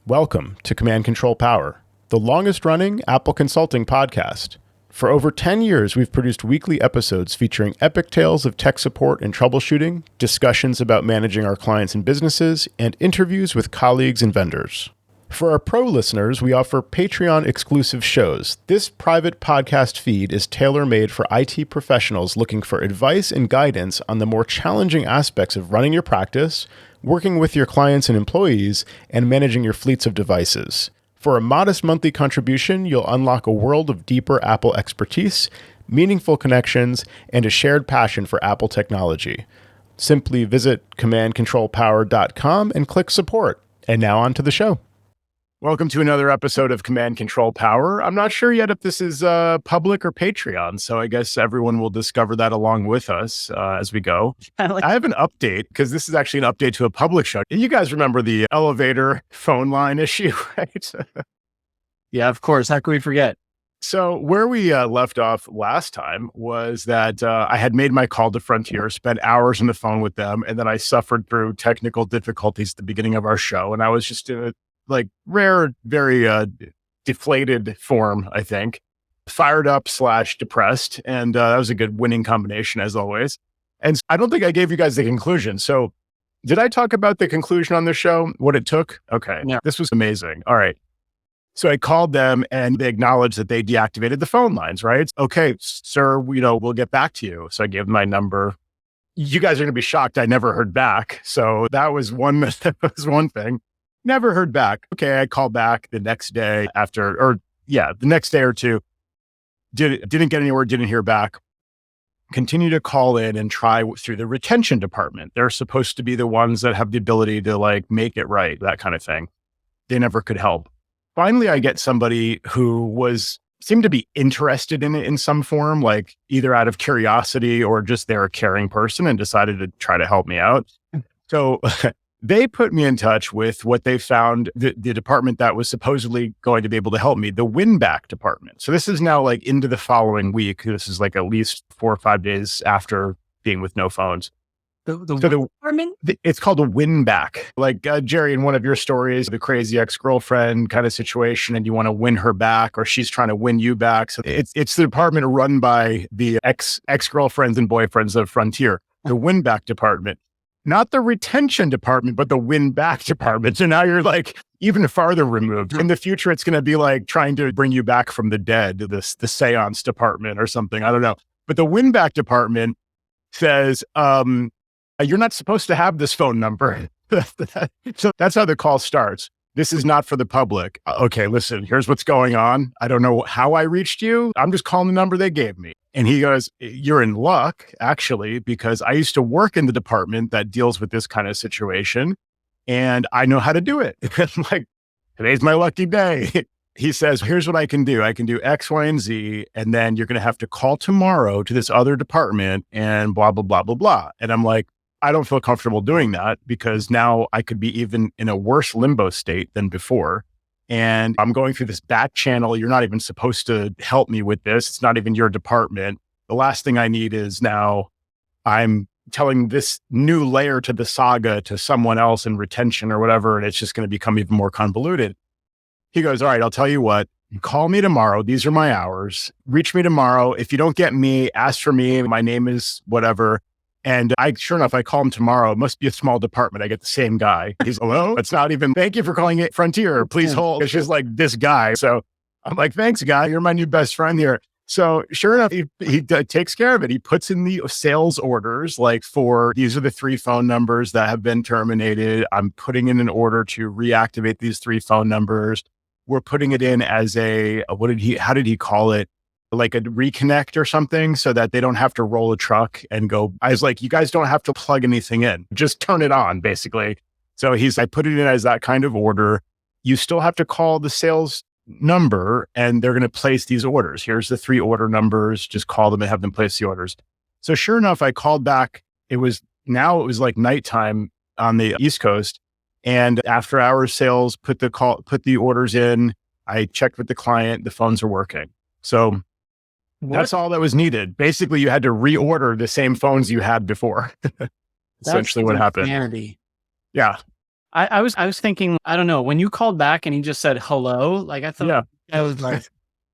Welcome to Command Control Power, the longest-running Apple consulting podcast. For over 10 years, we've produced weekly episodes featuring epic tales of tech support and troubleshooting, discussions about managing our clients and businesses, and interviews with colleagues and vendors. For our pro listeners, we offer Patreon-exclusive shows. This private podcast feed is tailor-made for IT professionals looking for advice and guidance on the more challenging aspects of running your practice, working with your clients and employees, and managing your fleets of devices. For a modest monthly contribution, you'll unlock a world of deeper Apple expertise, meaningful connections, and a shared passion for Apple technology. Simply visit commandcontrolpower.com and click support. And now on to the show. Welcome to another episode of Command Control Power. I'm not sure yet if this is public or Patreon, so I guess everyone will discover that along with us as we go. I have an update, because this is actually an update to a public show. You guys remember the elevator phone line issue, right? Yeah, of course. How could we forget? So where we left off last time was that I had made my call to Frontier, spent hours on the phone with them, and then I suffered through technical difficulties at the beginning of our show, and I was just in a rare, very deflated form, I think. Fired up / depressed. And that was a good winning combination, as always. And I don't think I gave you guys the conclusion. So did I talk about the conclusion on the show? What it took? Okay. Yeah. This was amazing. All right. So I called them and they acknowledged that they deactivated the phone lines, right? Okay, sir, we'll get back to you. So I gave them my number. You guys are going to be shocked I never heard back. So that was one thing. Never heard back. Okay, I called back the next day the next day or two. Didn't get anywhere, didn't hear back. Continue to call in and try through the retention department. They're supposed to be the ones that have the ability to make it right, that kind of thing. They never could help. Finally, I get somebody who seemed to be interested in it in some form, either out of curiosity or just they're a caring person and decided to try to help me out. So they put me in touch with what they found, the department that was supposedly going to be able to help me, the win-back department. So this is now into the following week. This is at least 4 or 5 days after being with no phones. The department? It's called a win-back. Jerry, in one of your stories, the crazy ex-girlfriend kind of situation, and you want to win her back, or she's trying to win you back. So it's the department run by the ex-girlfriends and boyfriends of Frontier, the win-back department. Not the retention department, but the win-back department. So now you're even farther removed. In the future, it's going to be trying to bring you back from the dead, the seance department or something. I don't know. But the win-back department says, you're not supposed to have this phone number. So that's how the call starts. This is not for the public. Okay, listen, here's what's going on. I don't know how I reached you. I'm just calling the number they gave me. And he goes, you're in luck, actually, because I used to work in the department that deals with this kind of situation, and I know how to do it. I'm today's my lucky day. He says, here's what I can do. I can do X, Y, and Z, and then you're going to have to call tomorrow to this other department and blah, blah, blah, blah, blah. And I'm I don't feel comfortable doing that because now I could be even in a worse limbo state than before. And I'm going through this back channel. You're not even supposed to help me with this. It's not even your department. The last thing I need is now I'm telling this new layer to the saga to someone else in retention or whatever, and it's just going to become even more convoluted. He goes, all right, I'll tell you what. Call me tomorrow. These are my hours. Reach me tomorrow. If you don't get me, ask for me. My name is whatever. And sure enough, I call him tomorrow. It must be a small department. I get the same guy. He's, hello? It's not even, thank you for calling it Frontier. Please hold. It's just this guy. So I'm thanks, guy. You're my new best friend here. So sure enough, he takes care of it. He puts in the sales orders, for these are the 3 phone numbers that have been terminated. I'm putting in an order to reactivate these 3 phone numbers. We're putting it in as how did he call it? A reconnect or something so that they don't have to roll a truck and go. I was you guys don't have to plug anything in. Just turn it on, basically. So I put it in as that kind of order. You still have to call the sales number and they're going to place these orders. Here's the 3 order numbers. Just call them and have them place the orders. So sure enough, I called back. It was nighttime on the East Coast, and after hours sales put the orders in. I checked with the client. The phones are working. So that's all that was needed. Basically, you had to reorder the same phones you had before. Essentially what happened. Insanity. Yeah. I was thinking, I don't know, when you called back and he just said hello, like I thought I was like,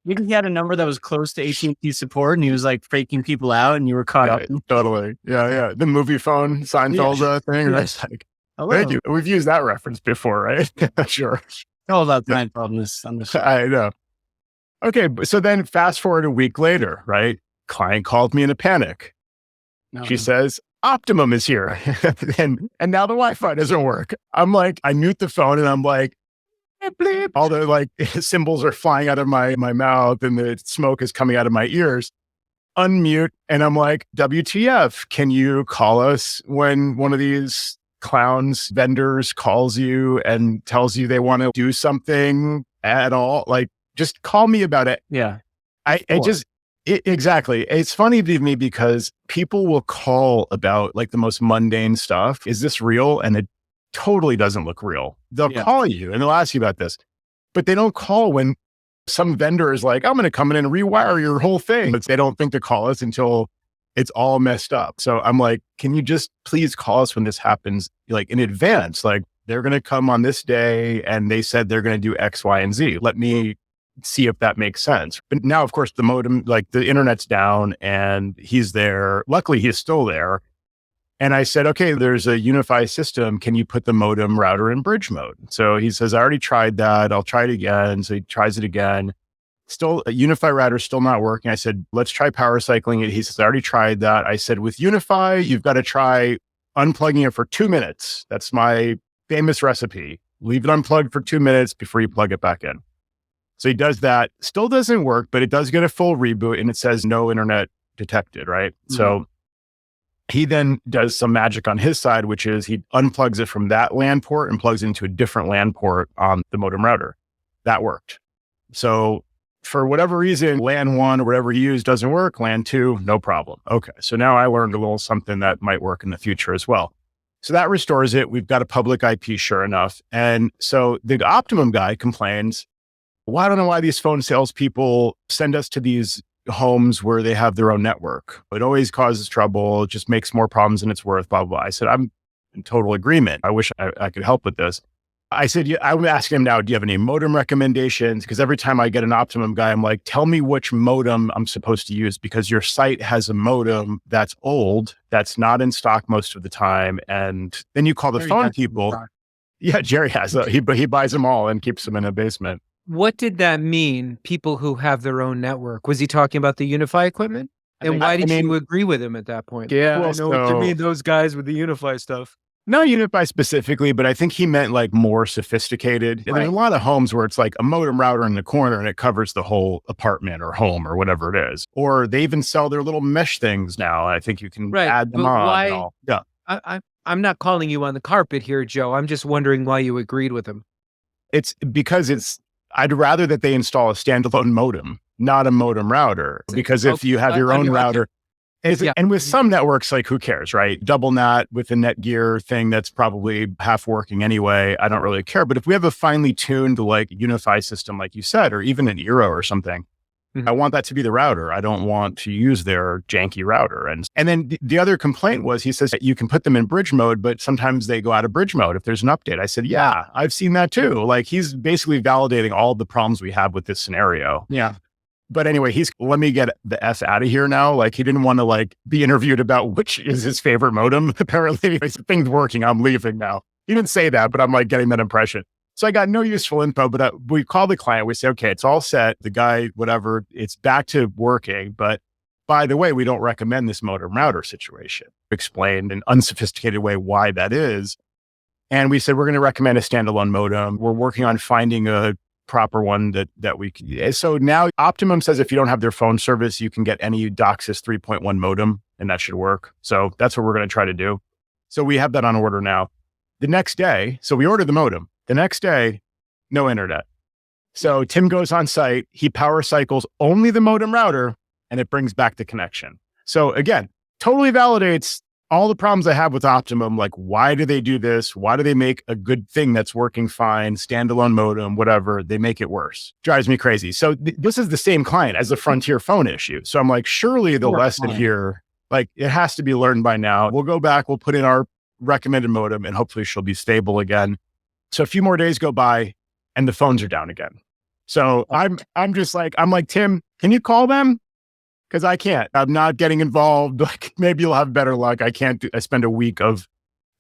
maybe he had a number that was close to AT&T support and he was like faking people out and you were caught up. Totally. Yeah. The movie phone Seinfeld thing. Yeah. That's like, Hello. thank you. We've used that reference before, right? Sure. All about Seinfeld on this. I know. Okay. So then fast forward a week later, right? Client called me in a panic. She says, Optimum is here. and now the Wi-Fi doesn't work. I'm like, I mute the phone and I'm like, bleep. All the like symbols are flying out of my mouth and the smoke is coming out of my ears. Unmute. And I'm like, WTF, can you call us when one of these clowns vendors calls you and tells you they want to do something at all? Like, just call me about it. Yeah. Exactly. It's funny to me because people will call about like the most mundane stuff. Is this real? And it totally doesn't look real. They'll call you and they'll ask you about this, but they don't call when some vendor is like, I'm going to come in and rewire your whole thing. But they don't think to call us until it's all messed up. So I'm like, can you just please call us when this happens, like in advance? Like they're going to come on this day and they said they're going to do X, Y, and Z. Let me see if that makes sense. But now, of course, the modem, like the internet's down and he's there. Luckily, he's still there. And I said, okay, there's a UniFi system. Can you put the modem router in bridge mode? So he says, I already tried that. I'll try it again. So he tries it again. Still, a UniFi router still not working. I said, let's try power cycling it. He says, I already tried that. I said, with UniFi, you've got to try unplugging it for 2 minutes. That's my famous recipe. Leave it unplugged for 2 minutes before you plug it back in. So he does that. Still doesn't work, but it does get a full reboot and it says no internet detected, right? Mm-hmm. So he then does some magic on his side, which is he unplugs it from that LAN port and plugs into a different LAN port on the modem router. That worked. So for whatever reason, LAN 1 or whatever he used doesn't work. LAN 2, no problem. Okay. So now I learned a little something that might work in the future as well. So that restores it. We've got a public IP, sure enough. And so the Optimum guy complains, well, I don't know why these phone salespeople send us to these homes where they have their own network. It always causes trouble. It just makes more problems than it's worth, blah, blah, blah. I said, I'm in total agreement. I wish I could help with this. I said, I would ask him now, do you have any modem recommendations? Because every time I get an Optimum guy, I'm like, tell me which modem I'm supposed to use because your site has a modem that's old, that's not in stock most of the time. And then you call the phone people. Yeah, Jerry has he buys them all and keeps them in a basement. What did that mean, people who have their own network? Was he talking about the UniFi equipment? And why did you agree with him at that point? Yeah, well, I know what you mean, those guys with the UniFi stuff. Not UniFi specifically, but I think he meant like more sophisticated. Right. There's a lot of homes where it's like a modem router in the corner and it covers the whole apartment or home or whatever it is. Or they even sell their little mesh things now. I think you can add them on. Why, and all. Yeah. I'm not calling you on the carpet here, Joe. I'm just wondering why you agreed with him. It's because I'd rather that they install a standalone modem, not a modem router. Because if you have your own router, and with some networks, like who cares, right? Double NAT with a Netgear thing that's probably half working anyway. I don't really care. But if we have a finely tuned like UniFi system, like you said, or even an Eero or something, I want that to be the router. I don't want to use their janky router. And then the other complaint was, he says that you can put them in bridge mode, but sometimes they go out of bridge mode if there's an update. I said, yeah, I've seen that too. Like he's basically validating all the problems we have with this scenario. Yeah. But anyway, let me get the F out of here now. Like he didn't want to like be interviewed about which is his favorite modem. Apparently things working. I'm leaving now. He didn't say that, but I'm like getting that impression. So I got no useful info, but we call the client. We say, okay, it's all set. The guy, whatever, it's back to working. But by the way, we don't recommend this modem router situation. Explained in an unsophisticated way why that is. And we said, we're going to recommend a standalone modem. We're working on finding a proper one that we can. So now Optimum says if you don't have their phone service, you can get any DOCSIS 3.1 modem and that should work. So that's what we're going to try to do. So we have that on order now. The next day, so we ordered the modem. The next day, no internet. So Tim goes on site, he power cycles only the modem router, and it brings back the connection. So again, totally validates all the problems I have with Optimum. Like, why do they do this? Why do they make a good thing that's working fine, standalone modem, whatever? They make it worse. Drives me crazy. So this is the same client as the Frontier phone issue. So I'm like, surely the lesson here, like it has to be learned by now. We'll go back, we'll put in our recommended modem, and hopefully she'll be stable again. So a few more days go by and the phones are down again. So I'm like, Tim, can you call them? Because I can't. I'm not getting involved. Like, maybe you'll have better luck. I can't. I spend a week of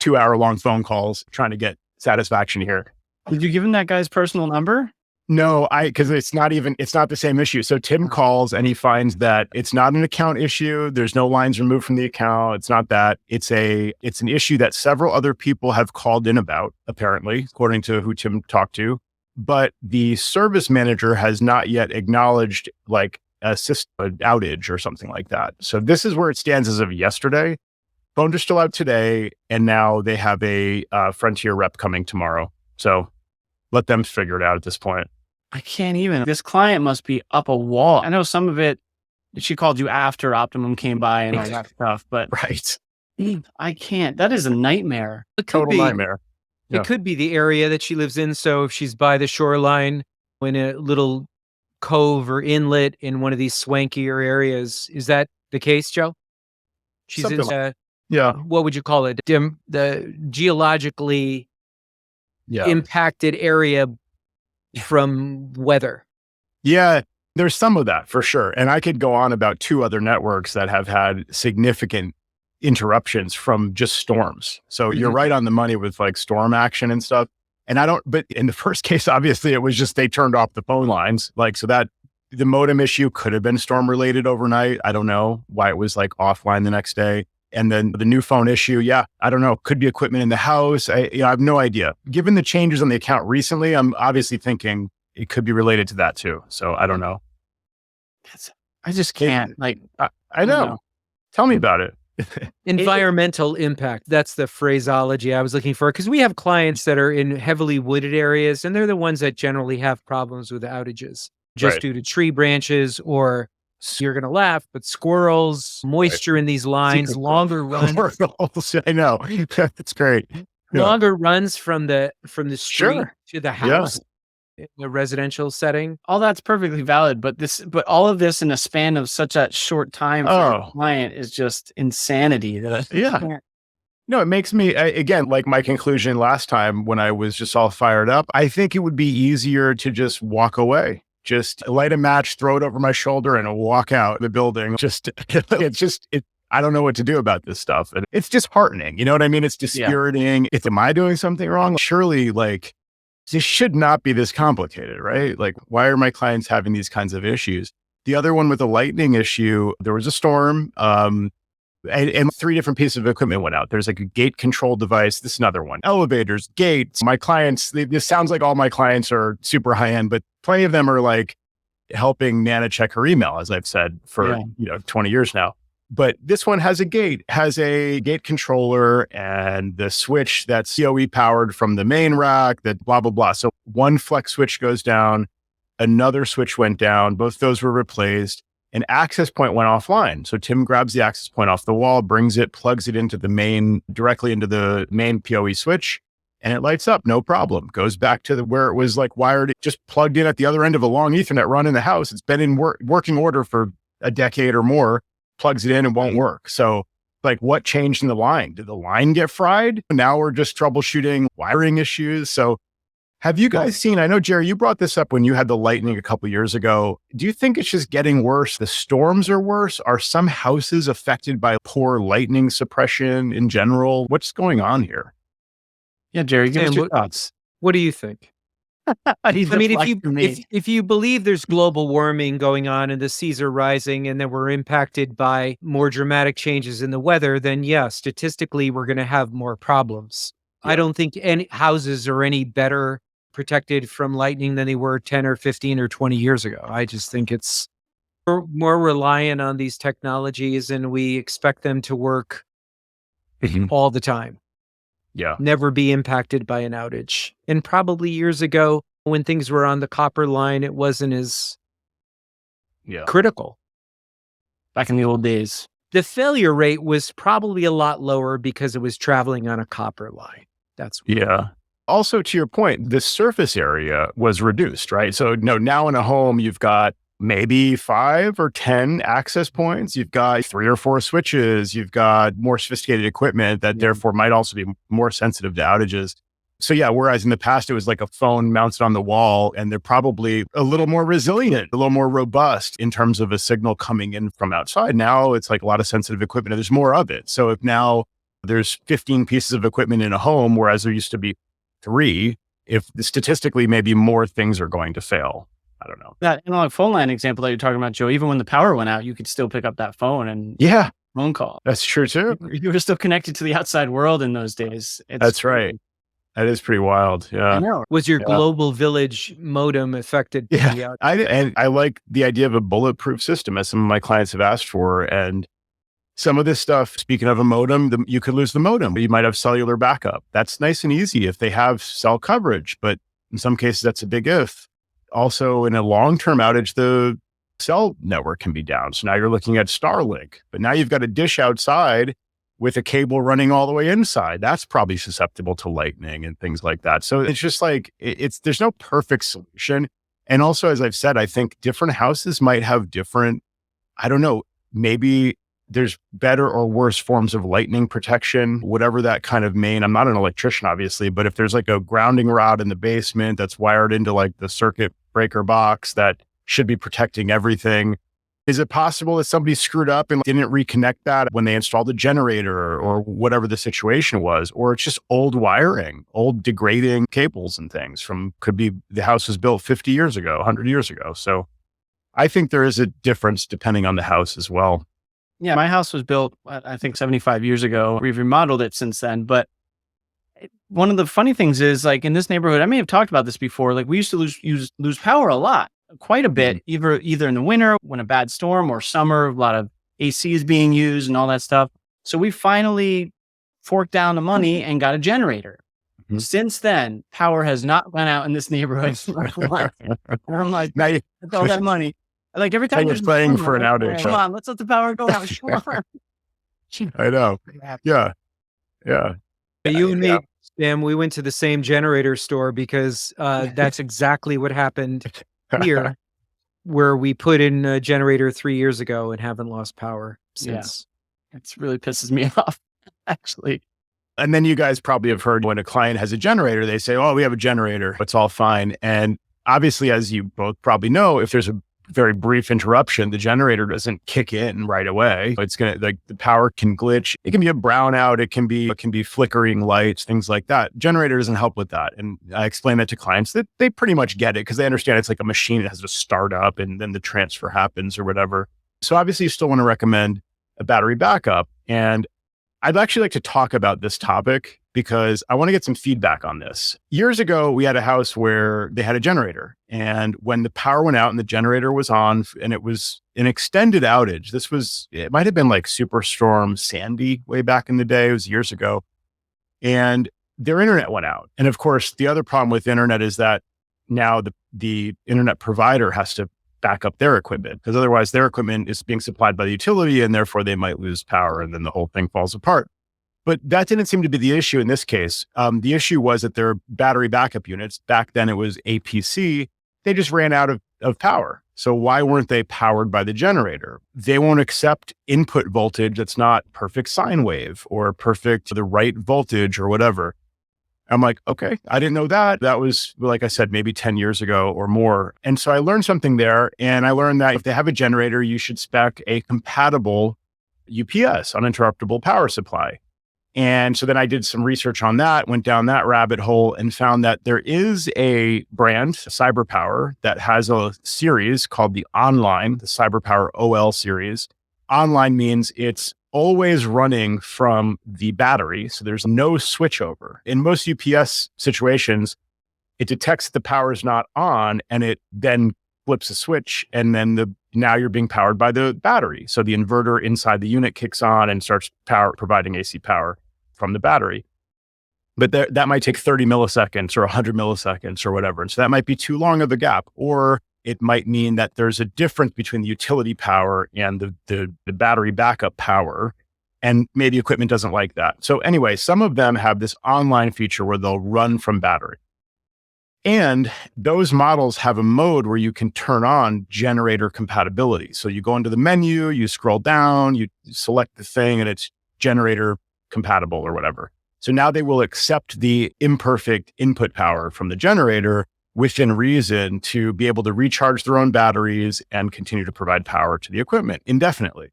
2-hour-long phone calls trying to get satisfaction here. Did you give him that guy's personal number? No, because it's not the same issue. So Tim calls and he finds that it's not an account issue. There's no lines removed from the account. It's not that. It's an issue that several other people have called in about, apparently, according to who Tim talked to. But the service manager has not yet acknowledged like an outage or something like that. So this is where it stands as of yesterday. Phones are still out today, and now they have a Frontier rep coming tomorrow. So let them figure it out at this point. I can't even. This client must be up a wall. I know some of it, she called you after Optimum came by and all that stuff, but right. I can't. That is a nightmare. Total nightmare. Yeah. It could be the area that she lives in. So if she's by the shoreline in a little cove or inlet in one of these swankier areas, is that the case, Joe? She's in what would you call it? The geologically impacted area from weather. Yeah, there's some of that for sure. And I could go on about 2 other networks that have had significant interruptions from just storms. So you're right on the money with like storm action and stuff. And but in the first case, obviously it was just, they turned off the phone lines. Like, so that the modem issue could have been storm related overnight. I don't know why it was like offline the next day. And then the new phone issue, I don't know, could be equipment in the house. I have no idea. Given the changes on the account recently, I'm obviously thinking it could be related to that too. So I don't know. I just can't. I know. Tell me about it. Environmental impact. That's the phraseology I was looking for, because we have clients that are in heavily wooded areas, and they're the ones that generally have problems with outages just due to tree branches or, you're going to laugh, but squirrels, moisture in these lines, longer runs. I know. That's great. Longer runs from the street to the house. In a residential setting. All that's perfectly valid, but all of this in a span of such a short time for a client is just insanity. No, it makes me, again, like my conclusion last time when I was just all fired up, I think it would be easier to just walk away. Just light a match, throw it over my shoulder and walk out the building. I don't know what to do about this stuff. And it's disheartening. You know what I mean? It's dispiriting. Am I doing something wrong? Surely, like, this should not be this complicated, right? Like, why are my clients having these kinds of issues? The other one with the lightning issue, there was a storm, and 3 different pieces of equipment went out. There's like a gate control device. This is another one. Elevators, gates. My clients, this sounds like all my clients are super high end, but plenty of them are like helping Nana check her email, as I've said for 20 years now. But this one has a gate controller and the switch that's COE powered from the main rack, that blah, blah, blah. So one flex switch goes down, another switch went down. Both those were replaced. An access point went offline. So Tim grabs the access point off the wall, brings it, plugs it directly into the main PoE switch, and it lights up, no problem. Goes back to where it was like wired, just plugged in at the other end of a long Ethernet run in the house. It's been in working order for a decade or more. Plugs it in and won't work. So like, what changed in the line? Did the line get fried? Now we're just troubleshooting wiring issues. So have you guys seen, I know, Jerry, you brought this up when you had the lightning a couple of years ago. Do you think it's just getting worse? The storms are worse? Are some houses affected by poor lightning suppression in general? What's going on here? Yeah, Jerry, give us your thoughts. What do you think? I mean, if you believe there's global warming going on and the seas are rising and that we're impacted by more dramatic changes in the weather, then statistically, we're going to have more problems. Yeah. I don't think any houses are any better protected from lightning than they were 10 or 15 or 20 years ago. I just think we're more reliant on these technologies and we expect them to work all the time. Yeah. Never be impacted by an outage. And probably years ago, when things were on the copper line, it wasn't as critical. Back in the old days. The failure rate was probably a lot lower because it was traveling on a copper line. Also, to your point, the surface area was reduced, right? So now in a home, you've got maybe 5 or 10 access points. You've got 3 or 4 switches. You've got more sophisticated equipment that therefore might also be more sensitive to outages. So yeah, whereas in the past, it was like a phone mounted on the wall, and they're probably a little more resilient, a little more robust in terms of a signal coming in from outside. Now it's like a lot of sensitive equipment and there's more of it. So if now there's 15 pieces of equipment in a home, whereas there used to be 3, if statistically maybe more things are going to fail. I don't know. That analog phone line example that you're talking about, Joe, even when the power went out, you could still pick up that phone and phone call. That's true too. You were still connected to the outside world in those days. That's right. That is pretty wild. Yeah. I know. Was your global village modem affected? Yeah. I like the idea of a bulletproof system, as some of my clients have asked for. And some of this stuff, speaking of a modem, you could lose the modem. You might have cellular backup. That's nice and easy if they have cell coverage. But in some cases, that's a big if. Also, in a long-term outage, the cell network can be down. So now you're looking at Starlink. But now you've got a dish outside with a cable running all the way inside. That's probably susceptible to lightning and things like that. So it's just like, there's no perfect solution. And also, as I've said, I think different houses might have different, I don't know, maybe there's better or worse forms of lightning protection, whatever that kind of main. I'm not an electrician, obviously, but if there's like a grounding rod in the basement that's wired into like the circuit breaker box that should be protecting everything, is it possible that somebody screwed up and didn't reconnect that when they installed the generator or whatever the situation was? Or it's just old wiring, old degrading cables and things could be the house was built 50 years ago, 100 years ago. So I think there is a difference depending on the house as well. Yeah, my house was built, I think 75 years ago. We've remodeled it since then. But one of the funny things is, like in this neighborhood, I may have talked about this before, like we used to lose power a lot. Quite a bit, either in the winter when a bad storm or summer, a lot of AC is being used and all that stuff. So we finally forked down the money and got a generator. Mm-hmm. Since then, power has not gone out in this neighborhood. And I'm like, now that's all that money. Like every time you're playing for an outage. Come on, let's let the power go out. Sure. I know. Yeah. You and me, Sam, we went to the same generator store because that's exactly what happened here, where we put in a generator 3 years ago and haven't lost power since. Yeah. It really pisses me off, actually. And then you guys probably have heard when a client has a generator, they say, oh, we have a generator. It's all fine. And obviously, as you both probably know, if there's a very brief interruption, the generator doesn't kick in right away. It's going to, like, the power can glitch. It can be a brownout. It can be flickering lights, things like that. Generator doesn't help with that. And I explain that to clients that they pretty much get it because they understand it's like a machine that has to start up and then the transfer happens or whatever. So obviously you still want to recommend a battery backup. And I'd actually like to talk about this topic because I want to get some feedback on this. Years ago, we had a house where they had a generator. And when the power went out and the generator was on and it was an extended outage, it might have been like Superstorm Sandy way back in the day. It was years ago. And their internet went out. And of course, the other problem with internet is that now the internet provider has to back up their equipment because otherwise their equipment is being supplied by the utility and therefore they might lose power and then the whole thing falls apart. But that didn't seem to be the issue in this case. The issue was that their battery backup units, back then it was APC, they just ran out of power. So why weren't they powered by the generator? They won't accept input voltage that's not perfect sine wave or perfect the right voltage or whatever. I'm like, okay, I didn't know that. That was, like I said, maybe 10 years ago or more. And so I learned something there. And I learned that if they have a generator, you should spec a compatible UPS, uninterruptible power supply. And so then I did some research on that, went down that rabbit hole and found that there is a brand, CyberPower, that has a series called the Online, the CyberPower OL series. Online means it's always running from the battery. So there's no switchover. In most UPS situations, it detects that the power is not on and it then flips a switch and then now you're being powered by the battery. So the inverter inside the unit kicks on and starts providing AC power from the battery. But that might take 30 milliseconds or 100 milliseconds or whatever. And so that might be too long of a gap. Or it might mean that there's a difference between the utility power and the battery backup power. And maybe equipment doesn't like that. So anyway, some of them have this online feature where they'll run from battery. And those models have a mode where you can turn on generator compatibility. So you go into the menu, you scroll down, you select the thing, and it's generator compatible or whatever. So now they will accept the imperfect input power from the generator within reason to be able to recharge their own batteries and continue to provide power to the equipment indefinitely,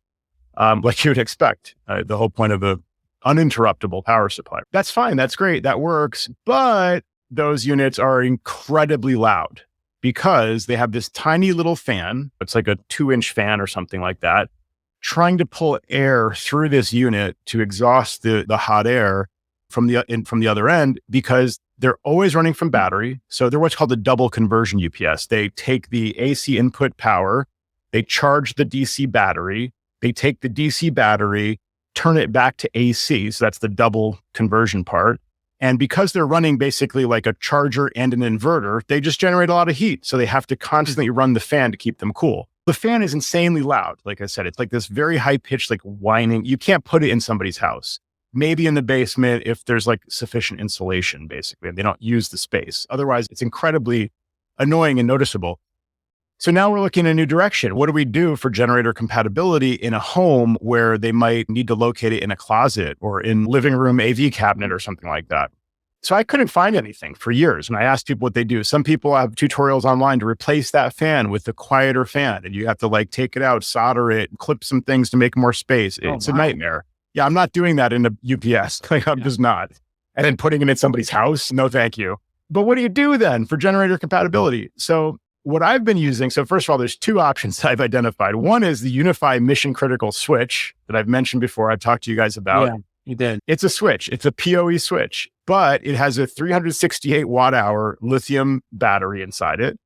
like you would expect. The whole point of a uninterruptible power supply. That's fine. That's great. That works. But those units are incredibly loud because they have this tiny little fan. It's like a 2-inch fan or something like that, trying to pull air through this unit to exhaust the hot air from the other end, because they're always running from battery. So they're what's called a double conversion UPS. They take the AC input power, they charge the DC battery, they take the DC battery, turn it back to AC. So that's the double conversion part. And because they're running basically like a charger and an inverter, they just generate a lot of heat. So they have to constantly run the fan to keep them cool. The fan is insanely loud. Like I said, it's like this very high pitched, like whining. You can't put it in somebody's house. Maybe in the basement if there's like sufficient insulation, basically, and they don't use the space. Otherwise, it's incredibly annoying and noticeable. So now we're looking in a new direction. What do we do for generator compatibility in a home where they might need to locate it in a closet or in living room AV cabinet or something like that? So I couldn't find anything for years. And I asked people what they do. Some people have tutorials online to replace that fan with a quieter fan. And you have to like take it out, solder it, clip some things to make more space. It's a nightmare. Yeah, I'm not doing that in a UPS. Like I'm just not. And then putting it in somebody's house. No, thank you. But what do you do then for generator compatibility? So what I've been using, so first of all, there's two options that I've identified. One is the UniFi mission critical switch that I've mentioned before. I've talked to you guys about. Yeah, you did. It's a switch. It's a PoE switch, but it has a 368 watt hour lithium battery inside it.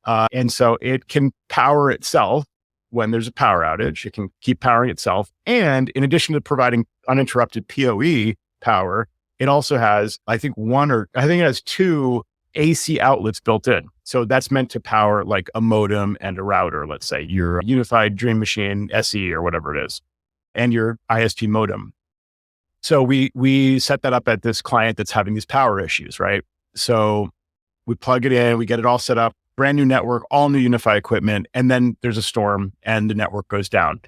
And so it can power itself when there's a power outage. It can keep powering itself. And in addition to providing uninterrupted PoE power, it also has, I think it has 2 AC outlets built in. So that's meant to power like a modem and a router, let's say your UniFi Dream Machine SE or whatever it is, and your ISP modem. So we set that up at this client that's having these power issues, right? So we plug it in, we get it all set up, brand new network, all new UniFi equipment, and then there's a storm and the network goes down.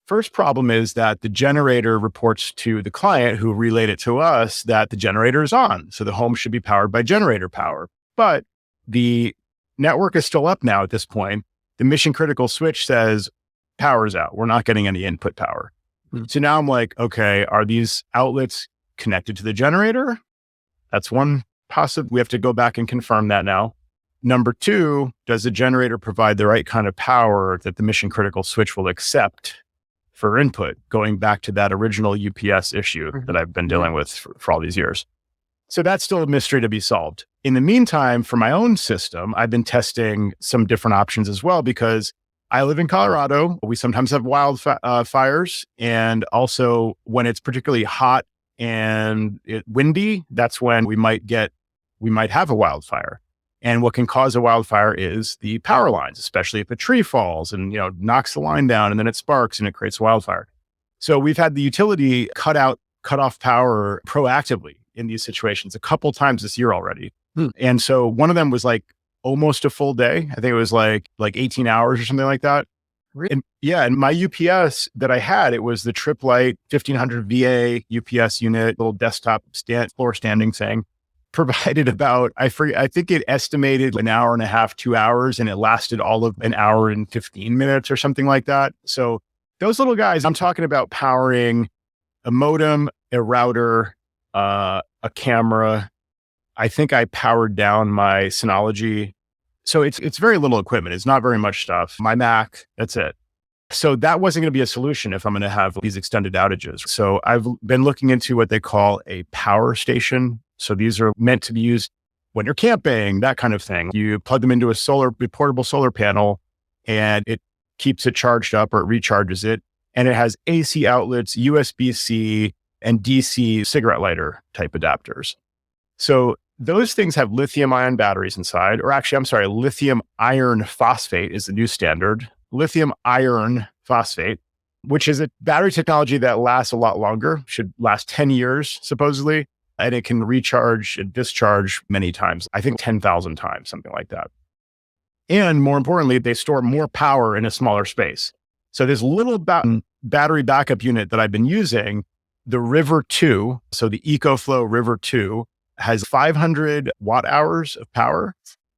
First problem is that the generator reports to the client who relayed it to us that the generator is on. So the home should be powered by generator power. But the network is still up now at this point. The mission critical switch says power's out. We're not getting any input power. Mm-hmm. So now I'm like, okay, are these outlets connected to the generator? That's one possible. We have to go back and confirm that now. Number 2, does the generator provide the right kind of power that the mission critical switch will accept for input, going back to that original UPS issue that I've been dealing with for all these years. So that's still a mystery to be solved. In the meantime, for my own system, I've been testing some different options as well, because I live in Colorado. We sometimes have wildfires. And also when it's particularly hot and windy, that's when we might have a wildfire. And what can cause a wildfire is the power lines, especially if a tree falls and, knocks the line down and then it sparks and it creates a wildfire. So we've had the utility cut off power proactively in these situations a couple times this year already. And so one of them was like almost a full day. I think it was like 18 hours or something like that. Really? And my UPS that I had, it was the Triplite 1500 VA UPS unit, little desktop floor standing thing. Provided about, I think it estimated an hour and a half, 2 hours, and it lasted all of an hour and 15 minutes or something like that. So those little guys, I'm talking about powering a modem, a router, a camera. I think I powered down my Synology. So it's very little equipment. It's not very much stuff. My Mac, that's it. So that wasn't going to be a solution if I'm going to have these extended outages. So I've been looking into what they call a power station. So these are meant to be used when you're camping, that kind of thing. You plug them into a portable solar panel and it keeps it charged up or it recharges it. And it has AC outlets, USB-C, and DC cigarette lighter type adapters. So those things have lithium ion batteries inside, or actually, I'm sorry, lithium iron phosphate is the new standard. Lithium iron phosphate, which is a battery technology that lasts a lot longer, should last 10 years, supposedly. And it can recharge and discharge many times. I think 10,000 times, something like that. And more importantly, they store more power in a smaller space. So this little battery backup unit that I've been using the River 2, so the EcoFlow River 2 has 500 watt hours of power,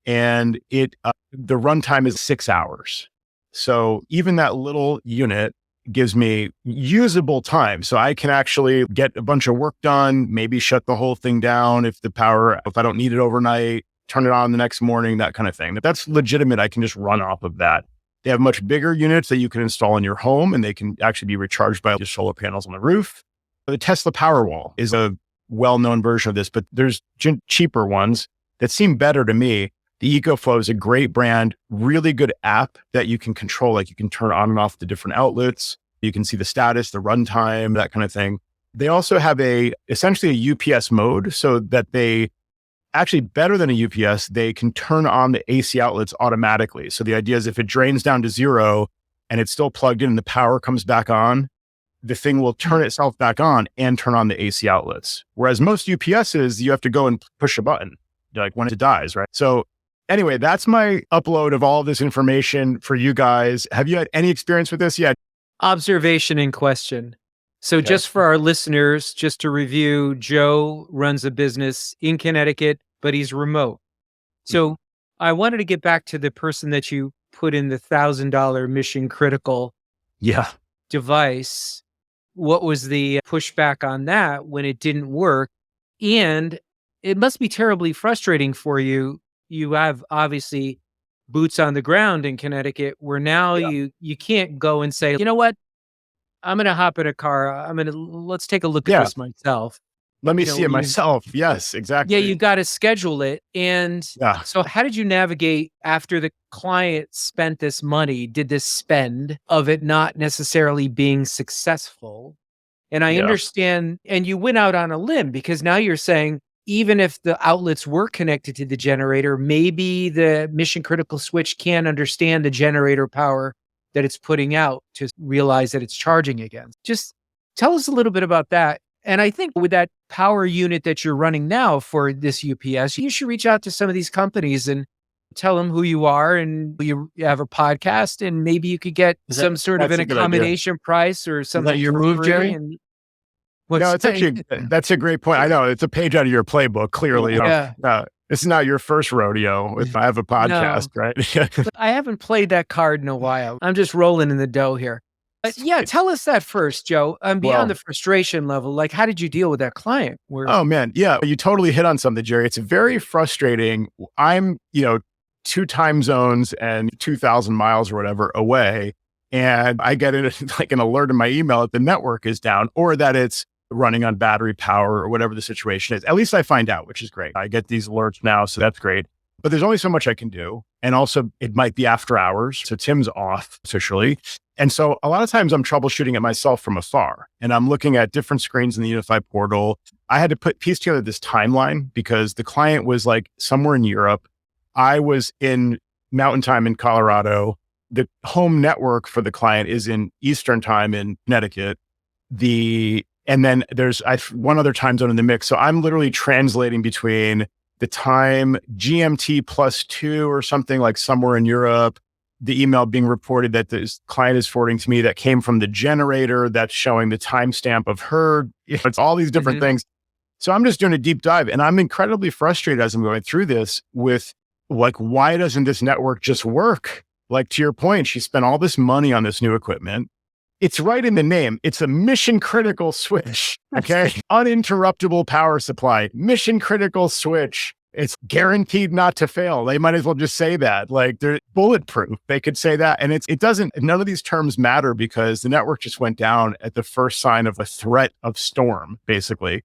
and the runtime is 6 hours. So even that little unit gives me usable time. So I can actually get a bunch of work done, maybe shut the whole thing down if I don't need it overnight, turn it on the next morning, that kind of thing. If that's legitimate, I can just run off of that. They have much bigger units that you can install in your home, and they can actually be recharged by your solar panels on the roof. The Tesla Powerwall is a well-known version of this, but there's cheaper ones that seem better to me. The EcoFlow is a great brand, really good app that you can control. Like you can turn on and off the different outlets. You can see the status, the runtime, that kind of thing. They also have essentially a UPS mode, so that they actually, better than a UPS, they can turn on the AC outlets automatically. So the idea is if it drains down to 0 and it's still plugged in and the power comes back on, the thing will turn itself back on and turn on the AC outlets. Whereas most UPSs, you have to go and push a button, like when it dies, right? So anyway, that's my upload of all this information for you guys. Have you had any experience with this yet? Observation and question. So just for our listeners, just to review, Joe runs a business in Connecticut, but he's remote. So I wanted to get back to the person that you put in the $1,000 mission critical device. What was the pushback on that when it didn't work? And it must be terribly frustrating for you. You have obviously boots on the ground in Connecticut where now you can't go and say, you know what? I'm going to hop in a car. Let's take a look at this myself. Let me see it myself. Yes, exactly. Yeah, you got to schedule it. And so how did you navigate after the client spent this money, did this spend of it not necessarily being successful? And I understand, and you went out on a limb because now you're saying, even if the outlets were connected to the generator, maybe the mission critical switch can't understand the generator power that it's putting out to realize that it's charging again. Just tell us a little bit about that. And I think with that power unit that you're running now for this UPS, you should reach out to some of these companies and tell them who you are and you have a podcast, and maybe you could get some sort of an accommodation price or something. Is that your move, Jerry? No, it's actually, that's a great point. I know it's a page out of your playbook, clearly. This is not your first rodeo if I have a podcast, right? But I haven't played that card in a while. I'm just rolling in the dough here. Tell us that first, Joe. Beyond the frustration level, like how did you deal with that client? Oh man, you totally hit on something, Jerry. It's very frustrating. I'm, 2 time zones and 2,000 miles or whatever away, and I get like an alert in my email that the network is down or that it's running on battery power or whatever the situation is. At least I find out, which is great. I get these alerts now, so that's great. But there's only so much I can do. And also it might be after hours. So Tim's off officially. And so a lot of times I'm troubleshooting it myself from afar, and I'm looking at different screens in the UniFi portal. I had to piece together this timeline because the client was like somewhere in Europe. I was in Mountain Time in Colorado. The home network for the client is in Eastern Time in Connecticut. And then there's one other time zone in the mix. So I'm literally translating between the time GMT +2 or something, like somewhere in Europe, the email being reported that this client is forwarding to me that came from the generator that's showing the timestamp of her. It's all these different things. So I'm just doing a deep dive, and I'm incredibly frustrated as I'm going through this with like, why doesn't this network just work? Like, to your point, she spent all this money on this new equipment. It's right in the name. It's a mission critical switch. Okay. Uninterruptible power supply, mission critical switch. It's guaranteed not to fail. They might as well just say that. Like, they're bulletproof. They could say that. And none of these terms matter because the network just went down at the first sign of a threat of storm, basically.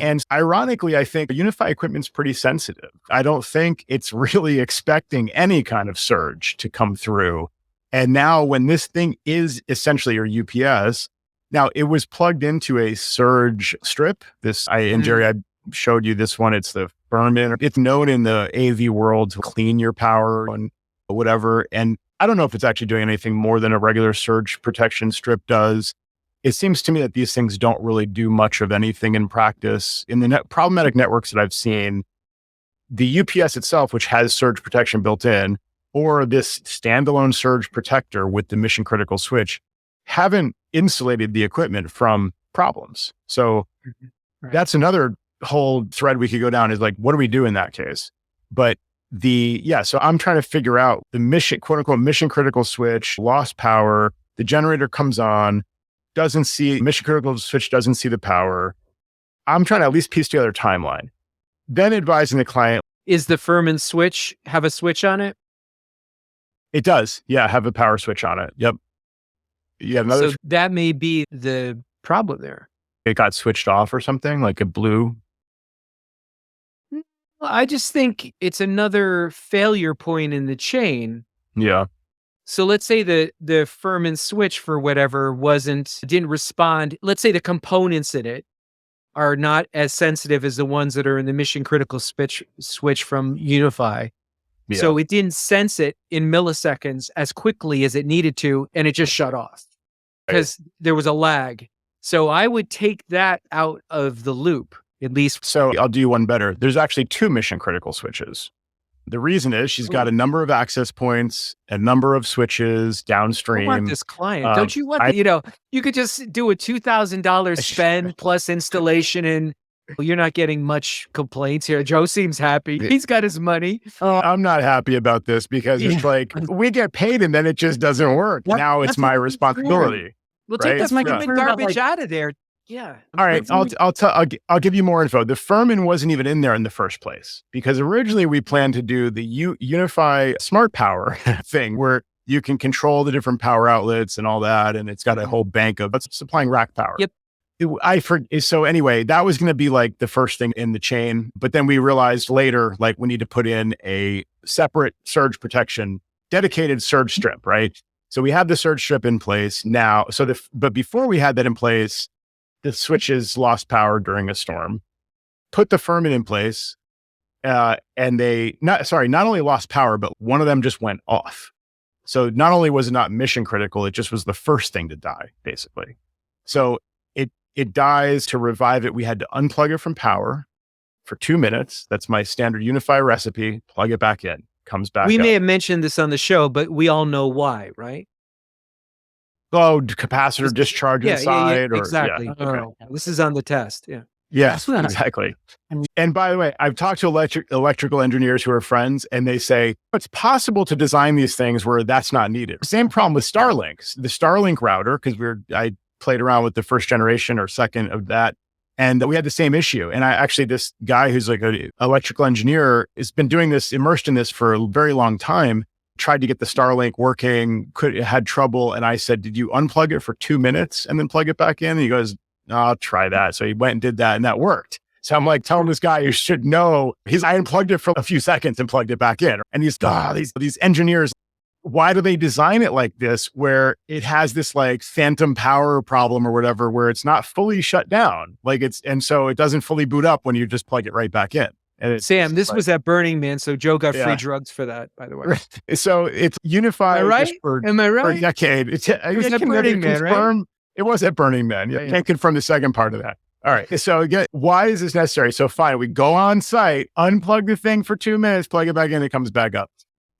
And ironically, I think UniFi equipment's pretty sensitive. I don't think it's really expecting any kind of surge to come through. And now when this thing is essentially your UPS, now it was plugged into a surge strip. And Jerry, I showed you this one. It's the Furman. It's known in the AV world to clean your power and whatever. And I don't know if it's actually doing anything more than a regular surge protection strip does. It seems to me that these things don't really do much of anything in practice. In the problematic networks that I've seen, the UPS itself, which has surge protection built in, or this standalone surge protector with the mission critical switch, haven't insulated the equipment from problems. So Right. that's another whole thread we could go down is like, what do we do in that case? But so I'm trying to figure out the mission, quote unquote, mission critical switch, lost power, the generator comes on, mission critical switch doesn't see the power. I'm trying to at least piece together a timeline. Then advising the client. Is the Furman switch have a switch on it? It does. Yeah. Have a power switch on it. Yep. Yeah. So that may be the problem there. It got switched off or something, like it blew. I just think it's another failure point in the chain. Yeah. So let's say the Furman switch for whatever didn't respond. Let's say the components in it are not as sensitive as the ones that are in the mission critical switch from UniFi. Yeah. So it didn't sense it in milliseconds as quickly as it needed to, and it just shut off because there was a lag. So I would take that out of the loop, at least. So I'll do you one better. There's actually 2 mission critical switches. The reason is she's got a number of access points, a number of switches downstream. I want this client. Don't you want, you could just do a $2,000 spend plus installation, and you're not getting much complaints here. Joe seems happy. He's got his money. I'm not happy about this because it's like we get paid and then it just doesn't work. Now it's my responsibility. We'll take this garbage like, out of there. Yeah. All right. I'll give you more info. The Furman wasn't even in there in the first place because originally we planned to do the UniFi smart power thing where you can control the different power outlets and all that. And it's got a whole bank of supplying rack power. Yep. So anyway, that was going to be like the first thing in the chain. But then we realized later, like we need to put in a separate surge protection, dedicated surge strip, right? So we have the surge strip in place now. But before we had that in place, the switches lost power during a storm, put the Furman in place, and they not only lost power, but one of them just went off. So not only was it not mission critical, it just was the first thing to die, basically. So it dies. To revive it, we had to unplug it from power for 2 minutes. That's my standard UniFi recipe. Plug it back in, comes back We up. may have mentioned this on the show, but we all know why, right? Oh, capacitor discharge inside. Exactly. Yeah, okay. This is on the test. Yeah. Yeah, exactly. And by the way, I've talked to electrical engineers who are friends, and they say it's possible to design these things where that's not needed. Same problem with Starlink. The Starlink router, because I played around with the first generation or second of that, and we had the same issue. And this guy who's like an electrical engineer has been immersed in this for a very long time. Tried to get the Starlink working, had trouble. And I said, did you unplug it for 2 minutes and then plug it back in? And he goes, no, I'll try that. So he went and did that, and that worked. So I'm like telling this guy, you should know, I unplugged it for a few seconds and plugged it back in. And he's, these engineers, why do they design it like this, where it has this like phantom power problem or whatever, where it's not fully shut down? And so it doesn't fully boot up when you just plug it right back in. Sam, this was at Burning Man, so Joe got free drugs for that, by the way. So it's UniFi. Right? Am I right? For a decade. It was at Burning Man, right? It was at Burning Man. Yeah. Can't confirm the second part of that. All right. So again, why is this necessary? So fine, we go on site, unplug the thing for 2 minutes, plug it back in, it comes back up.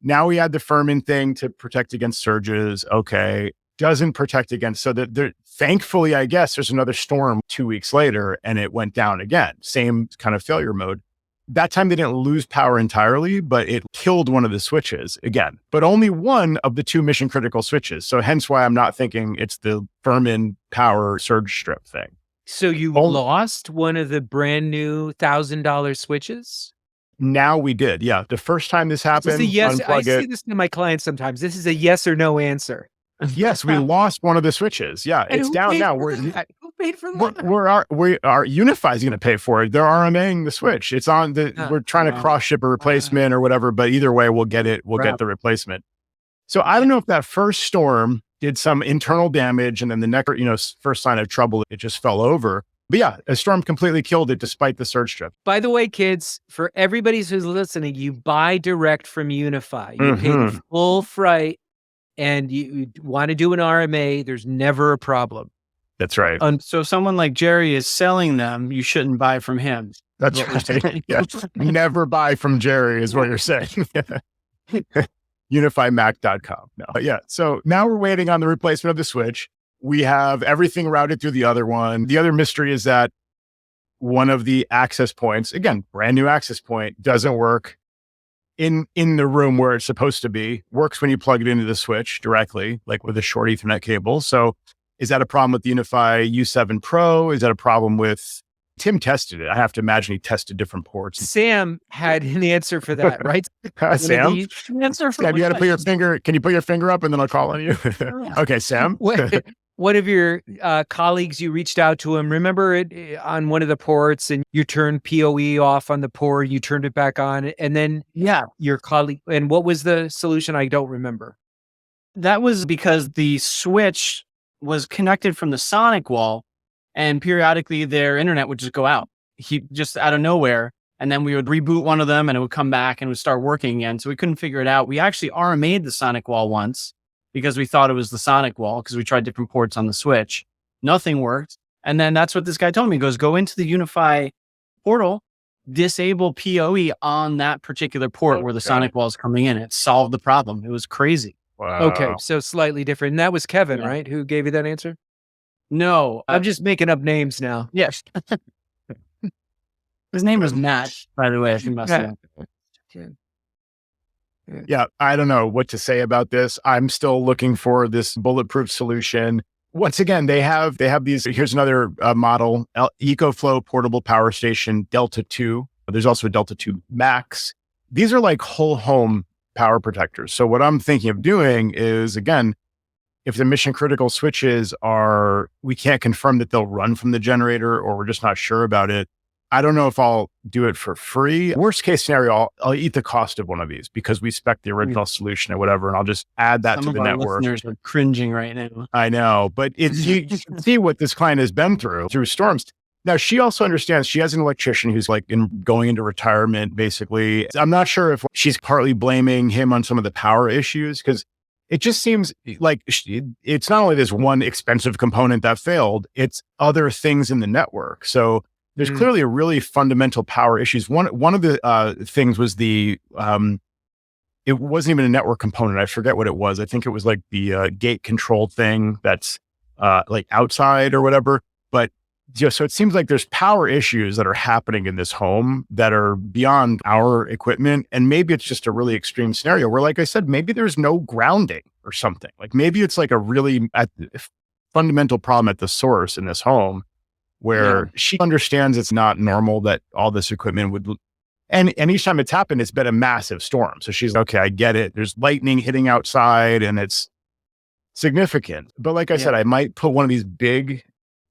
Now we had the Furman thing to protect against surges. Okay. Doesn't protect against, so that thankfully, I guess there's another storm 2 weeks later and it went down again. Same kind of failure mode. That time they didn't lose power entirely, but it killed one of the switches again, but only one of the 2 mission critical switches. So hence why I'm not thinking it's the Furman power surge strip thing. So you lost one of the brand new $1,000 switches? Now we did. Yeah. The first time this happened, yes. I say this to my clients sometimes. This is a yes or no answer. Yes, we lost one of the switches. Yeah, and it's down now. Who paid for that? Our UniFi is going to pay for it. They're RMAing the switch. It's on we're trying to cross ship a replacement or whatever, but either way, we'll get it. We'll get the replacement. So I don't know if that first storm did some internal damage, and then the next, first sign of trouble, it just fell over. But yeah, a storm completely killed it despite the surge strip. By the way, kids, for everybody who's listening, you buy direct from UniFi. You pay the full freight. And you want to do an RMA, there's never a problem. That's right. So if someone like Jerry is selling them, you shouldn't buy from him. That's right. Yeah. Never buy from Jerry is what you're saying. UniFiMac.com. No. Yeah. So now we're waiting on the replacement of the switch. we have everything routed through the other one. The other mystery is that one of the access points, again, brand new access point, doesn't work in the room where it's supposed to be. Works when you plug it into the switch directly, like with a short Ethernet cable. So is that a problem with the UniFi U7 Pro? Is that a problem with... Tim tested it. I have to imagine he tested different ports. Sam had an answer for that, right? Sam? Answer for Sam, you got to put your finger... Can you put your finger up and then I'll call on you? Okay, Sam. One of your colleagues, you reached out to him. Remember it on one of the ports and you turned PoE off on the port, you turned it back on, and then your colleague... And what was the solution? I don't remember. That was because the switch was connected from the sonic wall, and periodically their internet would just go out. He just out of nowhere. And then we would reboot one of them and it would come back and it would start working again. So we couldn't figure it out. We actually RMA'd the sonic wall once because we thought it was the sonic wall because we tried different ports on the switch. Nothing worked. And then that's what this guy told me. He goes, go into the UniFi portal, disable PoE on that particular port where the sonic wall is coming in. It solved the problem. It was crazy. Wow. Okay, so slightly different. And that was Kevin, right? Who gave you that answer? No. I'm just making up names now. Yes. His name was Matt, by the way, if you must know. Yeah, I don't know what to say about this. I'm still looking for this bulletproof solution. Once again, they have these. Here's another model, EcoFlow portable power station Delta 2. There's also a Delta 2 Max. These are like whole home power protectors. So what I'm thinking of doing is, again, if the mission critical switches we can't confirm that they'll run from the generator or we're just not sure about it. I don't know if I'll do it for free. Worst case scenario, I'll eat the cost of one of these because we spec the original solution or whatever, and I'll just add that to the network. Listeners are cringing right now. I know, but you can see what this client has been through storms. Now, she also understands she has an electrician who's like going into retirement, basically. I'm not sure if she's partly blaming him on some of the power issues because it just seems like it's not only this one expensive component that failed, it's other things in the network. So there's clearly a really fundamental power issues. One of the things was it wasn't even a network component. I forget what it was. I think it was like the gate control thing that's like outside or whatever. But so it seems like there's power issues that are happening in this home that are beyond our equipment. And maybe it's just a really extreme scenario where, like I said, maybe there's no grounding or something. Like maybe it's like a really fundamental problem at the source in this home where she understands it's not normal that all this equipment would. And each time it's happened, it's been a massive storm. So she's like, okay, I get it. There's lightning hitting outside and it's significant. But like I said, I might put one of these big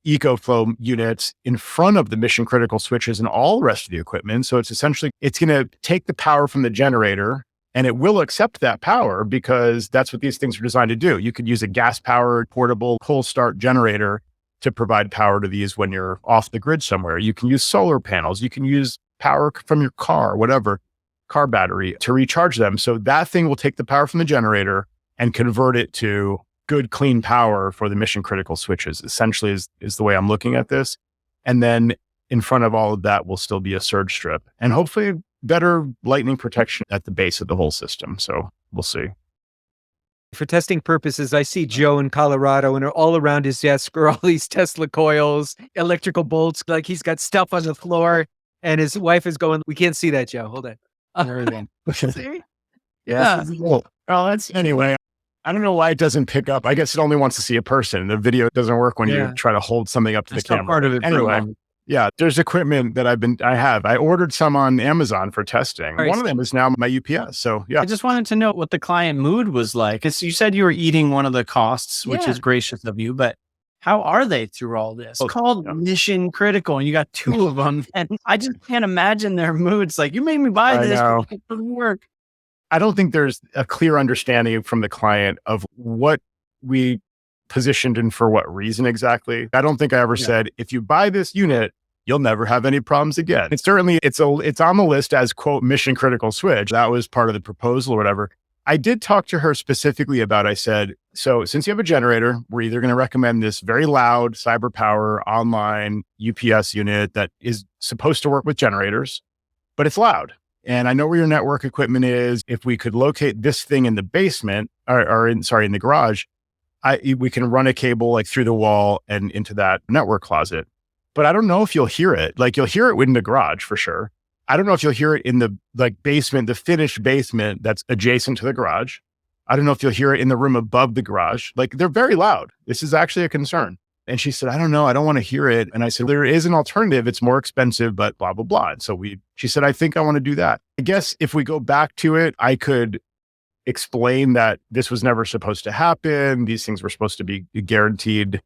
EcoFlow units in front of the mission critical switches and all the rest of the equipment. So it's essentially, it's going to take the power from the generator and it will accept that power because that's what these things are designed to do. You could use a gas powered portable cold start generator to provide power to these when you're off the grid somewhere. You can use solar panels. You can use power from your car, whatever, car battery to recharge them. So that thing will take the power from the generator and convert it to good, clean power for the mission critical switches, essentially is the way I'm looking at this. And then in front of all of that will still be a surge strip and hopefully better lightning protection at the base of the whole system. So we'll see. For testing purposes, I see Joe in Colorado and all around his desk are all these Tesla coils, electrical bolts, like he's got stuff on the floor and his wife is going, we can't see that, Joe. Hold on. There we go. See? Yeah. Well, anyway. I don't know why it doesn't pick up. I guess it only wants to see a person. The video doesn't work when you try to hold something up to the camera. Part of it. Anyway, there's equipment that I ordered some on Amazon for testing. Right. One of them is now my UPS. So I just wanted to know what the client mood was like. Because you said you were eating one of the costs, which is gracious of you, but how are they through all this? It's called mission critical and you got two of them. And I just can't imagine their moods. Like, you made me buy this. It doesn't work. I don't think there's a clear understanding from the client of what we positioned and for what reason exactly. I don't think I ever said, if you buy this unit, you'll never have any problems again. It's certainly, it's on the list as quote, mission critical switch. That was part of the proposal or whatever. I did talk to her specifically about, I said, so since you have a generator, we're either going to recommend this very loud cyber power online UPS unit that is supposed to work with generators, but it's loud. And I know where your network equipment is. If we could locate this thing in the basement in the garage, we can run a cable like through the wall and into that network closet. But I don't know if you'll hear it. Like you'll hear it in the garage for sure. I don't know if you'll hear it in the like basement, the finished basement that's adjacent to the garage. I don't know if you'll hear it in the room above the garage. Like they're very loud. This is actually a concern. And she said, I don't know. I don't want to hear it. And I said, there is an alternative. It's more expensive, but blah, blah, blah. And so she said, I think I want to do that. I guess if we go back to it, I could explain that this was never supposed to happen. These things were supposed to be a guaranteed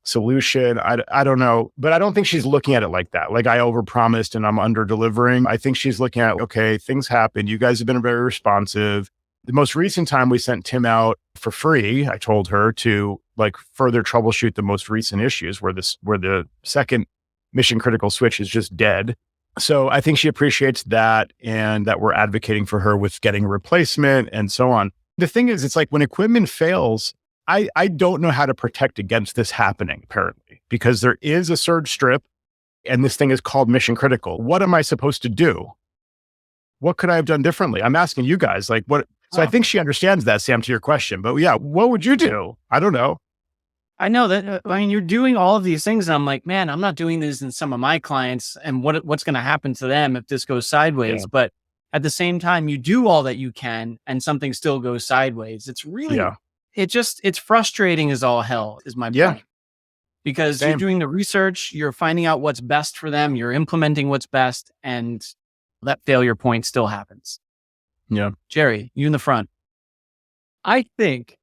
solution. I don't know, but I don't think she's looking at it like that. Like I overpromised and I'm under delivering. I think she's looking at, okay, things happen. You guys have been very responsive. The most recent time we sent Tim out for free, I told her to like further troubleshoot the most recent issues where the second mission critical switch is just dead. So I think she appreciates that and that we're advocating for her with getting a replacement and so on. The thing is, it's like when equipment fails, I don't know how to protect against this happening, apparently, because there is a surge strip and this thing is called mission critical. What am I supposed to do? What could I have done differently? I'm asking you guys, like what? So I think she understands that, Sam, to your question. But yeah, what would you do? I don't know. I know that, I mean, you're doing all of these things. And I'm like, man, I'm not doing this in some of my clients and what's going to happen to them if this goes sideways. Yeah. But at the same time, you do all that you can and something still goes sideways. It's really, it's frustrating as all hell is my point. Because you're doing the research, you're finding out what's best for them, you're implementing what's best, and that failure point still happens. Yeah. Jerry, you in the front. I think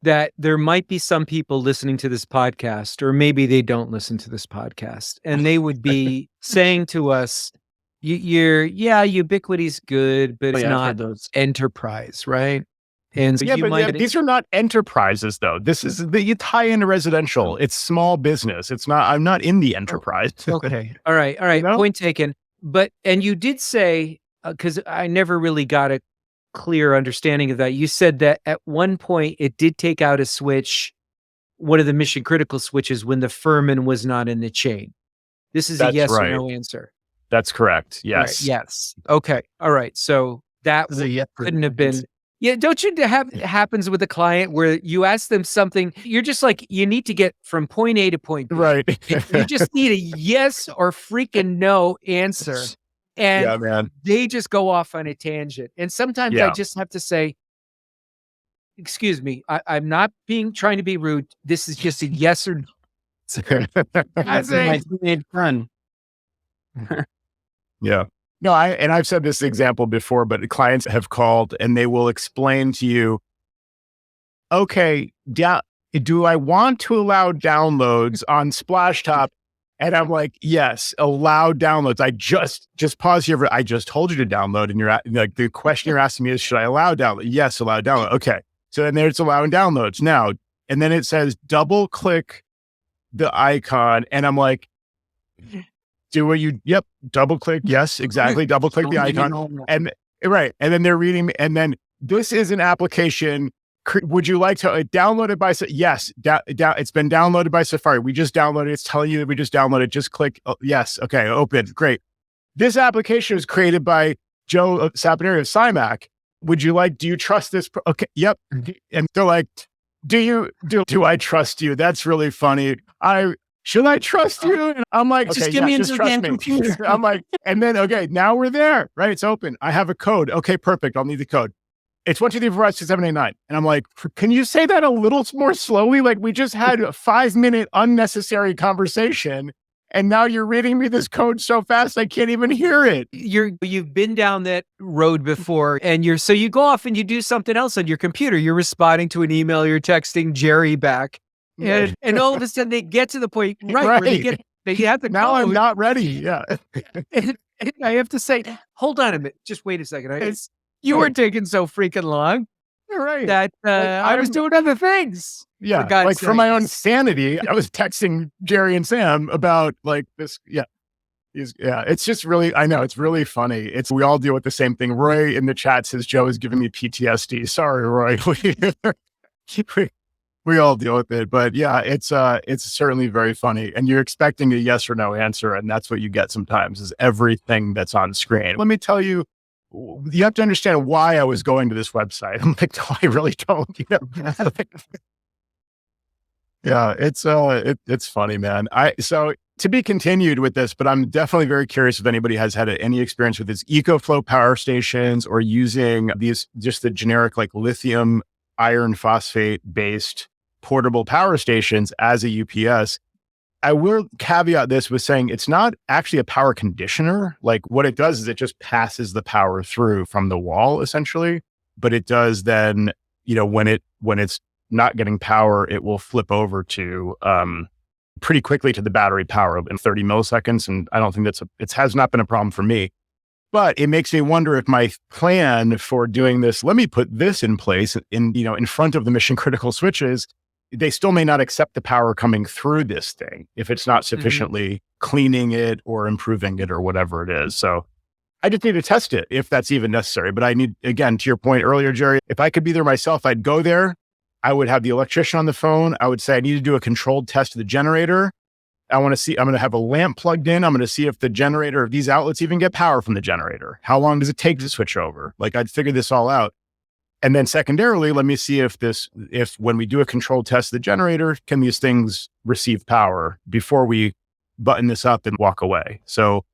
that there might be some people listening to this podcast, or maybe they don't listen to this podcast, and they would be saying to us, Ubiquity's good, but it's not those enterprise, right? And so these are not enterprises though. This is you tie into residential. It's small business. It's not, I'm not in the enterprise. Okay. All right. You know? Point taken. And you did say, because I never really got a clear understanding of that. You said that at one point it did take out a switch, one of the mission critical switches, when the Furman was not in the chain. This is a yes or no answer. That's correct. Yes. Right, yes. Okay. All right. So that couldn't have been. Yeah. Don't you have it happens with a client where you ask them something, you're just like, you need to get from point A to point B. Right. You just need a yes or freaking no answer. And they just go off on a tangent. And sometimes I just have to say, excuse me, I'm not trying to be rude. This is just a yes or no. That's my teenage friend. Yeah. No, I've said this example before, but clients have called and they will explain to you, okay, do I want to allow downloads on Splashtop? And I'm like, yes, allow downloads. I just pause here. I just told you to download. And you're like, the question you're asking me is, should I allow download? Yes, allow download. Okay. So then there's allowing downloads now. And then it says, double click the icon. And I'm like, double click. Yes, exactly. Double click the icon. And right. And then they're reading. And then this is an application. Would you like to download it by? Yes, it's been downloaded by Safari. We just downloaded it. It's telling you that we just downloaded it. Just click. Yes. Okay. Open. Great. This application was created by Joe Saponari of CIMAC. Do you trust this? Okay. Yep. And they're like, do I trust you? That's really funny. Should I trust you? And I'm like, just give me into the damn computer. I'm like, and then, okay, now we're there, right? It's open. I have a code. Okay, perfect. I'll need the code. It's 1, 2, 3, 4, 5, 6, 7, 8, 9. And I'm like, can you say that a little more slowly? Like we just had a 5-minute unnecessary conversation. And now you're reading me this code so fast, I can't even hear it. You've been down that road before and so you go off and you do something else on your computer. You're responding to an email, you're texting Jerry back. And all of a sudden they get to the point, where they have the code. Now I'm not ready. Yeah. and I have to say, hold on a minute. Just wait a second. You were taking so freaking long. Right. That I was doing other things. Yeah. For my own sanity, I was texting Jerry and Sam about like this. Yeah. It's just really, I know it's really funny. We all deal with the same thing. Roy in the chat says, Joe is giving me PTSD. Sorry, Roy. We all deal with it, but yeah, it's certainly very funny. And you're expecting a yes or no answer. And that's what you get sometimes is everything that's on screen. Let me tell you, you have to understand why I was going to this website. I'm like, no, I really don't. Yeah, it's funny, man. So to be continued with this, but I'm definitely very curious if anybody has had any experience with these EcoFlow power stations or using these just the generic like lithium iron phosphate based portable power stations as a UPS. I will caveat this with saying it's not actually a power conditioner. Like what it does is it just passes the power through from the wall essentially, but it does then, when it's not getting power, it will flip over to pretty quickly to the battery power in 30 milliseconds. And I don't think it has not been a problem for me. But it makes me wonder if my plan for doing this, let me put this in place in front of the mission critical switches, they still may not accept the power coming through this thing if it's not sufficiently cleaning it or improving it or whatever it is. So I just need to test it if that's even necessary. But I need, again, to your point earlier, Jerry, if I could be there myself, I'd go there. I would have the electrician on the phone. I would say I need to do a controlled test of the generator. I'm going to have a lamp plugged in. I'm going to see if the generator, if these outlets even get power from the generator. How long does it take to switch over? Like I'd figure this all out. And then secondarily, let me see if when we do a controlled test of the generator, can these things receive power before we button this up and walk away? So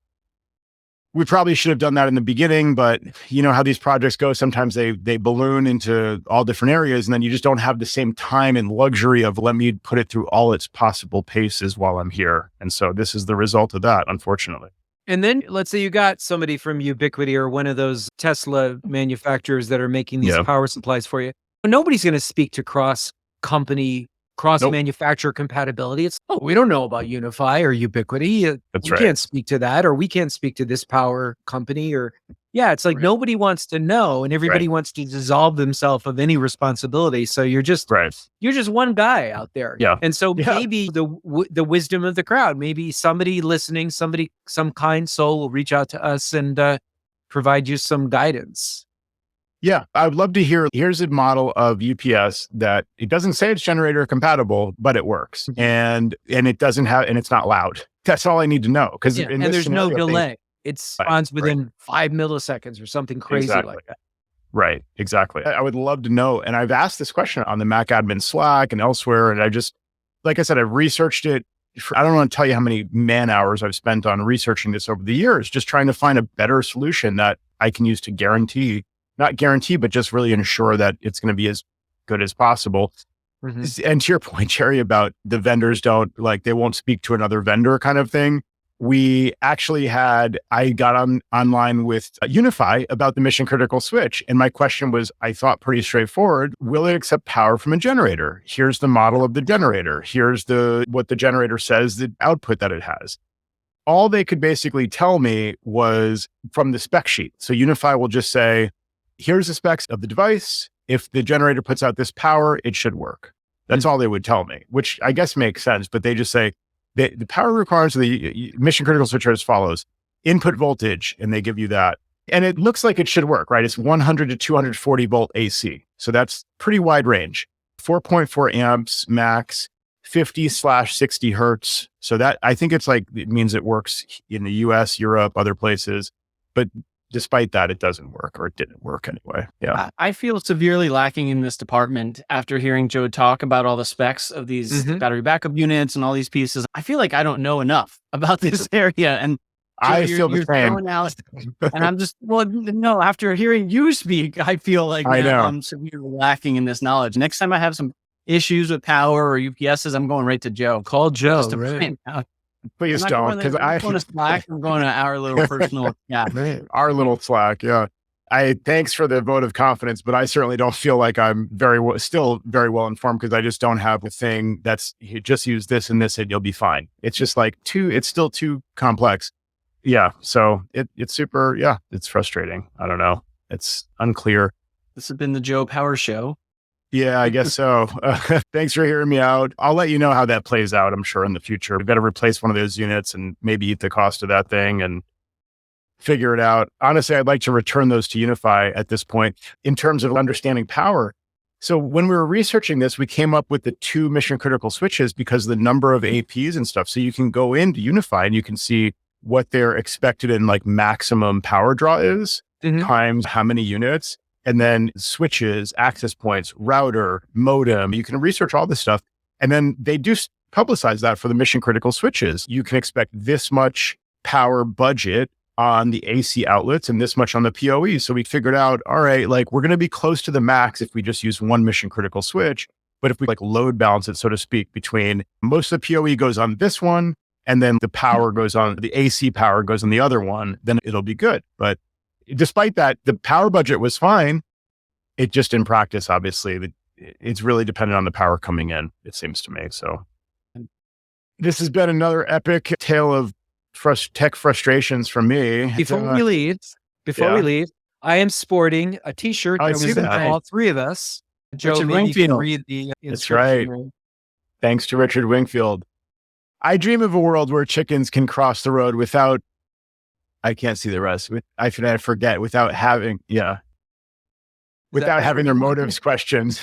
we probably should have done that in the beginning, but you know how these projects go. Sometimes they balloon into all different areas and then you just don't have the same time and luxury of let me put it through all its possible paces while I'm here. And so this is the result of that, unfortunately. And then let's say you got somebody from Ubiquiti or one of those Tesla manufacturers that are making these power supplies for you. Nobody's going to speak to cross-company, cross-manufacturer compatibility. It's, we don't know about UniFi or Ubiquiti. We can't speak to that, or we can't speak to this power company. Or it's like nobody wants to know, and everybody wants to dissolve themselves of any responsibility. So you're just one guy out there. Yeah. And so maybe the wisdom of the crowd, maybe somebody listening, some kind soul will reach out to us and provide you some guidance. Yeah, I would love to hear. Here's a model of UPS that it doesn't say it's generator compatible, but it works, and it doesn't have, and it's not loud. That's all I need to know because and there's no delay. It spawns within 5 milliseconds or something crazy like that. Right, exactly. I would love to know, and I've asked this question on the Mac Admin Slack and elsewhere, and I just, like I said, I've researched it. I don't want to tell you how many man hours I've spent on researching this over the years, just trying to find a better solution that I can use to not guarantee, but just really ensure that it's going to be as good as possible. And to your point, Jerry, about the vendors they won't speak to another vendor kind of thing. We actually I got online with UniFi about the mission critical switch. And my question was, I thought pretty straightforward. Will it accept power from a generator? Here's the model of the generator. Here's what the generator says, the output that it has. All they could basically tell me was from the spec sheet. So UniFi will just say, here's the specs of the device. If the generator puts out this power, it should work. That's all they would tell me, which I guess makes sense. But they just say the power requirements of the mission critical switch are as follows: input voltage, and they give you that. And it looks like it should work, right? It's 100 to 240 volt AC. So that's pretty wide range. 4.4 amps max, 50/60 hertz. So that, I think it means it works in the US, Europe, other places. But despite that, it doesn't work, or it didn't work anyway. Yeah. I feel severely lacking in this department after hearing Joe talk about all the specs of these battery backup units and all these pieces. I feel like I don't know enough about this area. And Joe, I feel the same. And I'm just, no, after hearing you speak, I feel like I'm severely lacking in this knowledge. Next time I have some issues with power or UPSs, I'm going right to Joe. Call Joe. Just to find out. Please don't, because I'm going to Slack. I'm going to our little personal, our little Slack. Yeah. Thanks for the vote of confidence, but I certainly don't feel like I'm still very well informed, because I just don't have a thing that's just use this and this and you'll be fine. It's just it's still too complex. Yeah. So it's super. Yeah. It's frustrating. I don't know. It's unclear. This has been the Joe Power Show. Yeah, I guess so. Thanks for hearing me out. I'll let you know how that plays out, I'm sure, in the future. We've got to replace one of those units and maybe eat the cost of that thing and figure it out. Honestly, I'd like to return those to UniFi at this point in terms of understanding power. So when we were researching this, we came up with the 2 mission critical switches because of the number of APs and stuff. So you can go into UniFi and you can see what their expected and maximum power draw is times how many units. And then switches, access points, router, modem. You can research all this stuff. And then they do publicize that for the mission critical switches. You can expect this much power budget on the AC outlets and this much on the PoE. So we figured out, all right, like we're going to be close to the max if we just use one mission critical switch. But if we like load balance it, so to speak, between most of the PoE goes on this one and then the power goes on, the AC power goes on the other one, then it'll be good. But despite that, the power budget was fine. It just in practice, obviously, it's really dependent on the power coming in, it seems to me. So this has been another epic tale of tech frustrations from me. Before we leave, I am sporting a T-shirt that was sent from all three of us. Joe, Richard maybe you can Wingfield. read the That's right. Thanks to Richard Wingfield. I dream of a world where chickens can cross the road without, I can't see the rest. I forget, without having, without having their motives questioned.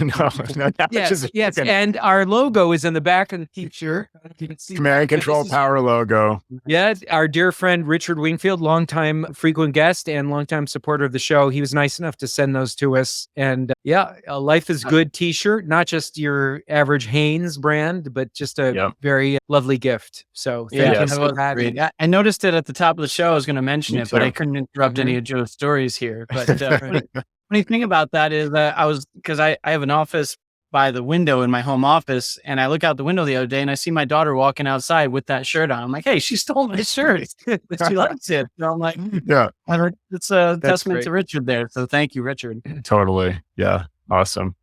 Yes. And our logo is in the back of the T-shirt. Command and Control Power logo. Yeah, our dear friend Richard Wingfield, longtime frequent guest and longtime supporter of the show. He was nice enough to send those to us. And a Life is Good T-shirt, not just your average Hanes brand, but just a very lovely gift. So thank you for having it. I noticed it at the top of the show. I was going to mention it, but I couldn't interrupt any of Joe's stories here. But funny thing about that is that I have an office by the window in my home office, and I look out the window the other day and I see my daughter walking outside with that shirt on. I'm like, hey, she stole my shirt, but she likes it. So I'm like, it's a testament to Richard there. So thank you, Richard. Totally. Yeah. Awesome.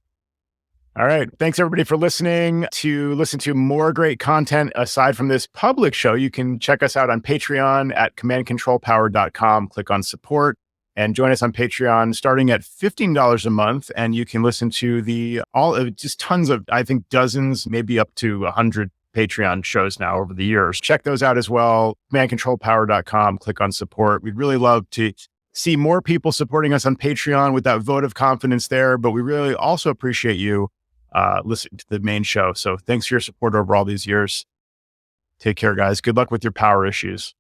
All right. Thanks everybody for listening. To listen to more great content aside from this public show, you can check us out on Patreon at commandcontrolpower.com. Click on support. And join us on Patreon starting at $15 a month. And you can listen to just tons of, I think dozens, maybe up to 100 Patreon shows now over the years. Check those out as well. commandcontrolpower.com, click on support. We'd really love to see more people supporting us on Patreon with that vote of confidence there. But we really also appreciate you listening to the main show. So thanks for your support over all these years. Take care, guys. Good luck with your power issues.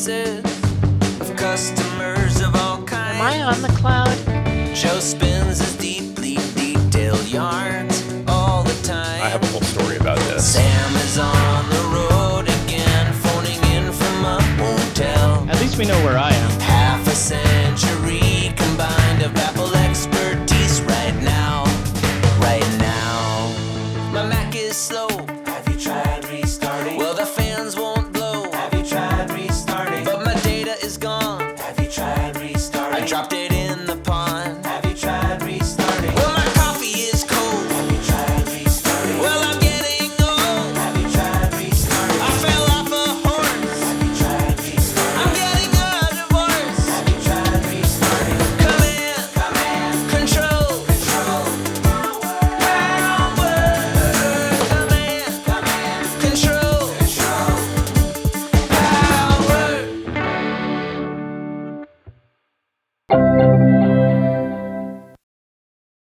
Of customers of all kinds. Am I on the cloud? Joe spins his deeply detailed yarns all the time. I have a whole story about this. Sam is on the road again, phoning in from a hotel. At least we know where I am.